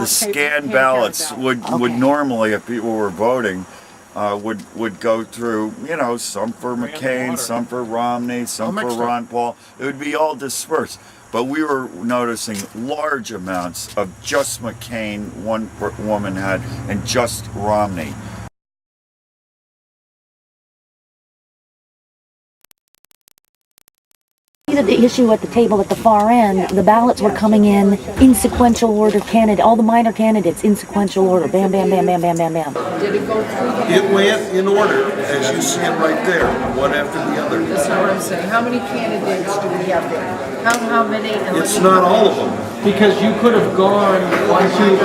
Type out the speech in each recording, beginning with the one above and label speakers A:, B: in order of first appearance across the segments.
A: scanned ballots would normally, if people were voting, would go through, you know, some for McCAIN, some for Romney, some for Ron Paul. It would be all dispersed. But we were noticing large amounts of just McCAIN, one woman had, and just Romney.
B: The issue at the table at the far end, the ballots were coming in sequential order, all the minor candidates in sequential order, bam, bam, bam, bam, bam, bam, bam.
C: Did it go through?
D: It went in order, as you see it right there, one after the other.
C: That's not what I'm saying. How many candidates do we have there? How many?
D: It's not all of them.
E: Because you could have gone 1, 2, 3,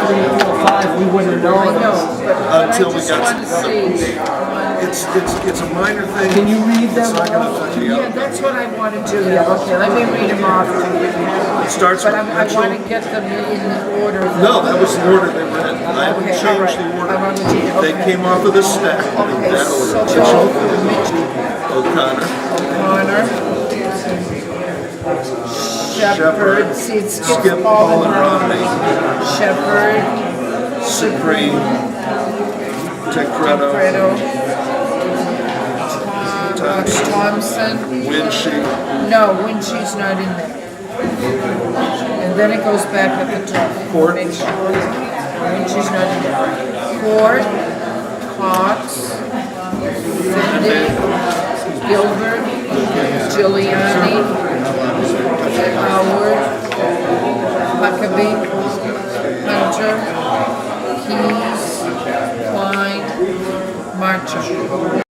E: 4, 5, we wouldn't have known.
C: I know,
D: Until we
C: I just
D: got
C: want to see.
D: It's a minor thing.
E: Can you read them
D: off?
C: Yeah, that's what I want to do. Yeah, okay, let me read them off.
D: It starts
C: But
D: with
C: I want to get them in the order.
D: No, that was the order they were in. I haven't changed the order. They came off of the stack in that order. Mitchell, O'Connor,
C: Shepherd, see it skips
D: Skip, Paul, and Romney,
C: Shepherd,
D: Supreme, Tecretto,
C: Thompson.
D: Winshee.
C: No, Winshee's not in there. And then it goes back at the top.
D: Court.
C: Make sure Winshee's not in there. Court, Cox, Cindy, Gilbert, Giuliani, Howard, Huckabee, Hunter, Keyes, Klein, Marcher.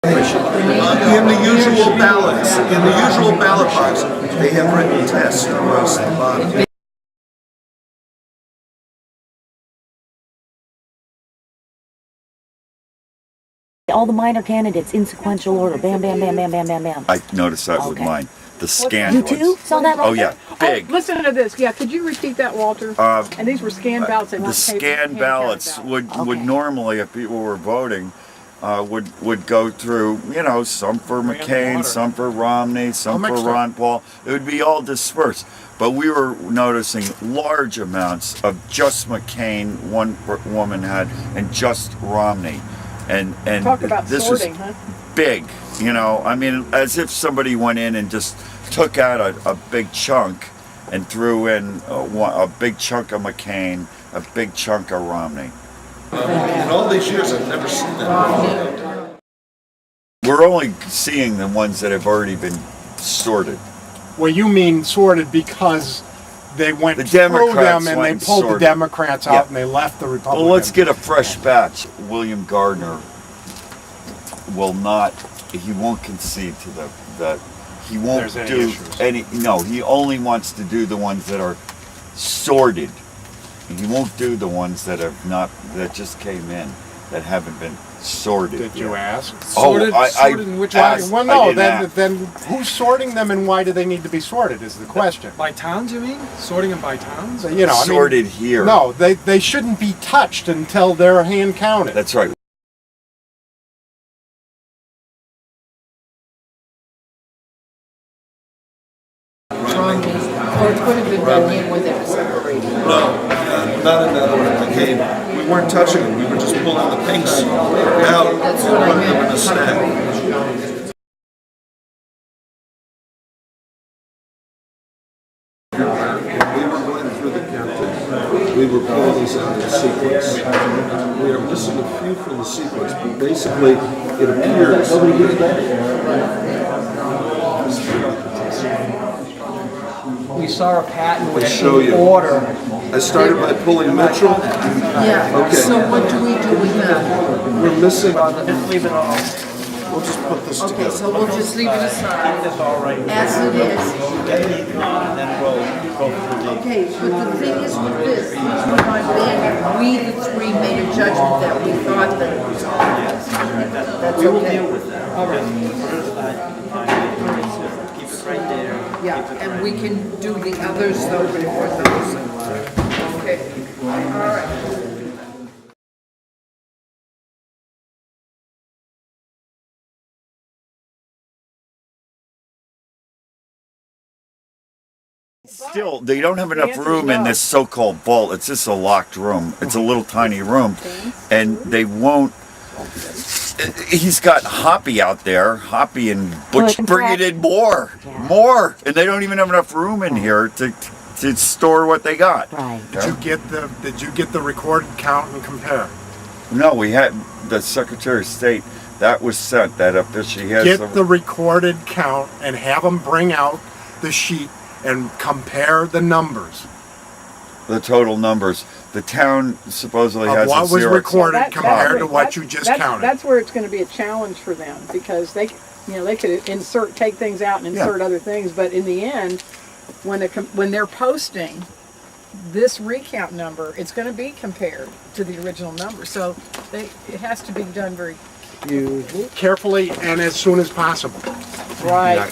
D: In the usual ballots, in the usual ballot box, they have written test across the bottom.
B: All the minor candidates in sequential order, bam, bam, bam, bam, bam, bam, bam.
A: I noticed that with mine. The scanned
B: You
A: ones.
B: too saw that?
A: Oh yeah, big.
F: Oh, listen to this. Yeah, could you repeat that, Walter? And these were scanned ballots. And
A: The scanned ballots would normally, if people were voting, would go through, you know, some for McCAIN, some for Romney, some for Ron Paul. It would be all dispersed. But we were noticing large amounts of just McCAIN, one woman had, and just Romney. And
F: talk about
A: this
F: sorting,
A: was
F: huh?
A: big, you know. I mean, as if somebody went in and just took out a big chunk and threw in a big chunk of McCAIN, a big chunk of Romney.
D: In all these years, I've never seen that.
A: We're only seeing the ones that have already been sorted.
G: Well, you mean sorted because they went
A: The
G: through
A: Democrats
G: them and
A: went
G: they pulled
A: sorted.
G: the Democrats out
A: Yeah.
G: and they left the Republicans.
A: Well, let's get a fresh batch. William Gardner will not, he won't concede to that. He won't do any, no, he only wants to do the ones that are sorted. He won't do the ones that have not, that just came in, that haven't been sorted.
G: Did you ask?
A: Sorted,
G: sorted in which way?
A: asked,
G: Well,
A: I
G: no.
A: didn't
G: Then who's sorting them and why do they need to be sorted? Is the question.
E: By towns, you mean? Sorting them by towns?
G: So, you know,
A: sorted here.
G: No, they shouldn't be touched until they're hand counted.
A: That's right.
C: Or it could have been done in when they were separated.
D: No, not in that order. McCain. We weren't touching them. We were just pulling the pinks out and
C: That's what I
D: putting them in
C: meant.
D: the stack. We were going through the counting. We were pulling these out in sequence. We are missing a few from the sequence, but basically it appears.
E: We saw a pattern with
D: show you.
E: order.
D: I started by pulling Mitchell.
C: Yeah,
D: Okay.
C: so what do we do with that?
D: We're missing.
E: Just leave it all.
D: We'll just put this
C: Okay,
D: together.
C: so we'll just leave it aside. As it is. Okay, but the thing is with this, when I banned, we the three made a judgment that we thought that it was all. That's okay. All right.
E: Keep it right there.
C: Yeah, and we can do the others though before those. Okay, all right.
A: Still, they don't have enough
F: answer is
A: room in
F: no.
A: this so-called vault. It's just a locked room. It's a little tiny room, and they won't. He's got Hoppy out there. Hoppy and Butch
B: Butch.
A: bringing in more,
B: Yeah.
A: and they don't even have enough room in here to store what they got.
B: Right.
G: Did you get the recorded count and compare?
A: No, we had the Secretary of State. That was sent. That up there, she has.
G: Get the recorded count and have them bring out the sheet and compare the numbers
A: the total numbers. The town supposedly
G: of
A: has
G: what
A: a
G: was
A: zero.
G: recorded
F: That-
G: compared
F: that's-
G: to what you just
F: that's-
G: counted.
F: That's where it's gonna be a challenge for them, because they could take things out and insert other things, but in the end, when they're posting this recount number, it's gonna be compared to the original number, so it has to be done very
G: Carefully and as soon as possible.
F: right.